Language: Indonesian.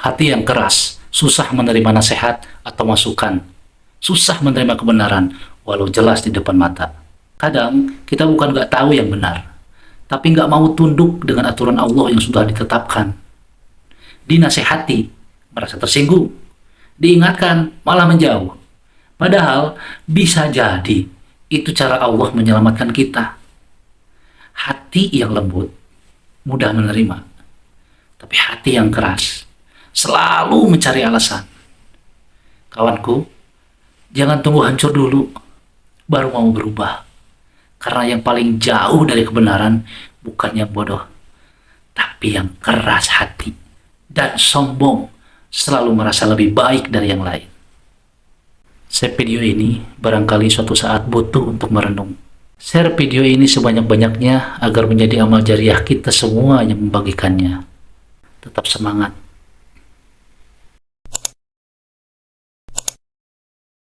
Hati yang keras, susah menerima nasihat atau masukan, susah menerima kebenaran, walau jelas di depan mata. Kadang, kita bukan nggak tahu yang benar, tapi nggak mau tunduk dengan aturan Allah yang sudah ditetapkan. Dinasehati, merasa tersinggung. Diingatkan, malah menjauh. Padahal, bisa jadi itu cara Allah menyelamatkan kita. Hati yang lembut, mudah menerima. Tapi hati yang keras, selalu mencari alasan. Kawanku, jangan tunggu hancur dulu, baru mau berubah. Karena yang paling jauh dari kebenaran bukan yang bodoh, tapi yang keras hati dan sombong, selalu merasa lebih baik dari yang lain. Share video ini barangkali suatu saat butuh untuk merenung. Share video ini sebanyak-banyaknya agar menjadi amal jariah kita semua yang membagikannya. Tetap semangat.